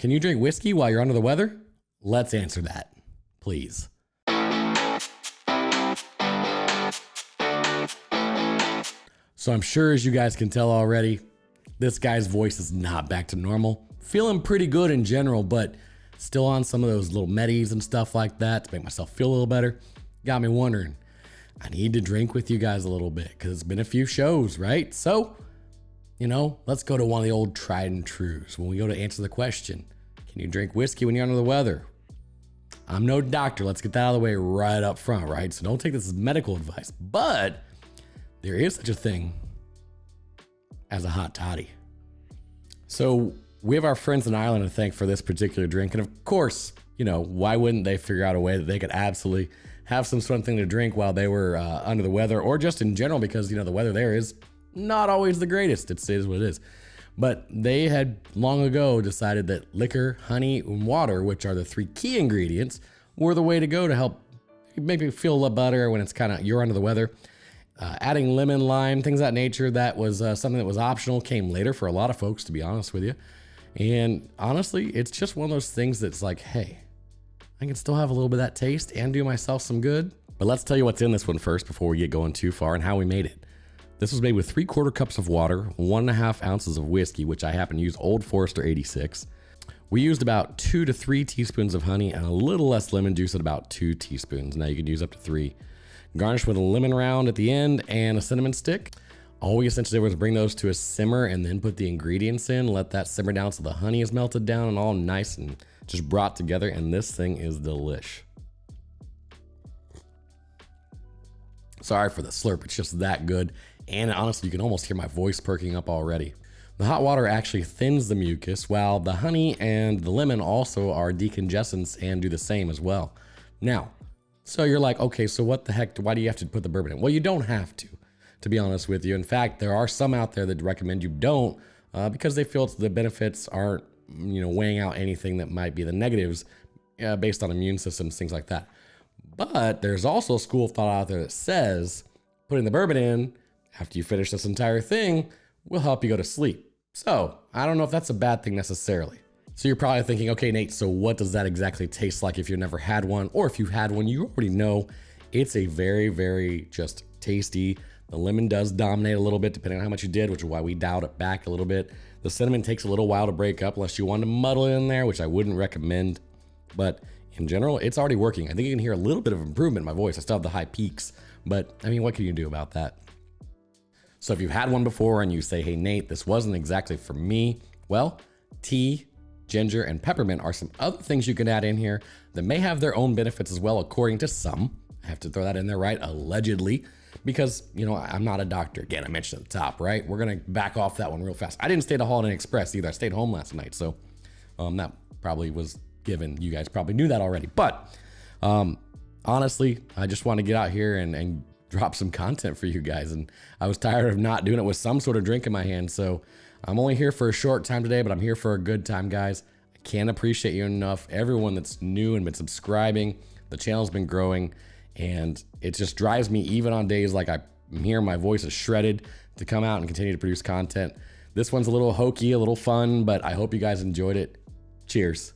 Can you drink whiskey while you're under the weather? Let's answer that, please. So I'm sure, as you guys can tell already, this guy's voice is not back to normal. Feeling pretty good in general, but still on some of those little medis and stuff like that to make myself feel a little better. Got me wondering, I need to drink with you guys a little bit because it's been a few shows, right? So, let's go to one of the old tried and trues when we go to answer the question, can you drink whiskey when you're under the weather? I'm no doctor. Let's get that out of the way right up front, right? So don't take this as medical advice, but there is such a thing as a hot toddy. So we have our friends in Ireland to thank for this particular drink. And of course, why wouldn't they figure out a way that they could absolutely have some something to drink while they were under the weather, or just in general, because, the weather there is not always the greatest. It is what it is. But they had long ago decided that liquor, honey, and water, which are the three key ingredients, were the way to go to help make me feel a little better when it's you're under the weather. Adding lemon, lime, things of that nature, that was something that was optional, came later for a lot of folks, to be honest with you. And honestly, it's just one of those things that's like, hey, I can still have a little bit of that taste and do myself some good. But let's tell you what's in this one first before we get going too far, and how we made it. This was made with 3/4 cups of water, 1.5 ounces of whiskey, which I happen to use Old Forester 86. We used about 2 to 3 teaspoons of honey and a little less lemon juice at about 2 teaspoons. Now you can use up to 3. Garnished with a lemon round at the end and a cinnamon stick. All we essentially did was bring those to a simmer and then put the ingredients in, let that simmer down so the honey is melted down and all nice and just brought together, and this thing is delish. Sorry for the slurp, it's just that good. And honestly, you can almost hear my voice perking up already. The hot water actually thins the mucus, while the honey and the lemon also are decongestants and do the same as well. Now, so you're like, okay, so what the heck, why do you have to put the bourbon in? Well, you don't have to be honest with you. In fact, there are some out there that recommend you don't because they feel the benefits aren't, weighing out anything that might be the negatives based on immune systems, things like that. But there's also a school of thought out there that says putting the bourbon in after you finish this entire thing will help you go to sleep. So I don't know if that's a bad thing necessarily. So you're probably thinking, okay, Nate, so what does that exactly taste like if you've never had one? Or if you've had one, you already know it's a very, very just tasty. The lemon does dominate a little bit depending on how much you did, which is why we dialed it back a little bit. The cinnamon takes a little while to break up unless you want to muddle it in there, which I wouldn't recommend. But in general, it's already working. I think you can hear a little bit of improvement in my voice. I still have the high peaks, but I mean, what can you do about that? So if you've had one before and you say, hey, Nate, this wasn't exactly for me, well, tea, ginger, and peppermint are some other things you can add in here that may have their own benefits as well, according to some. I have to throw that in there, right? Allegedly, because, I'm not a doctor. Again, I mentioned at the top, right? We're going to back off that one real fast. I didn't stay at a Holiday Inn Express either. I stayed home last night. So that probably was given. You guys probably knew that already. But honestly, I just want to get out here and drop some content for you guys. And I was tired of not doing it with some sort of drink in my hand. So I'm only here for a short time today, but I'm here for a good time, guys. I can't appreciate you enough. Everyone that's new and been subscribing, the channel's been growing. And it just drives me, even on days like I'm here, my voice is shredded, to come out and continue to produce content. This one's a little hokey, a little fun, but I hope you guys enjoyed it. Cheers.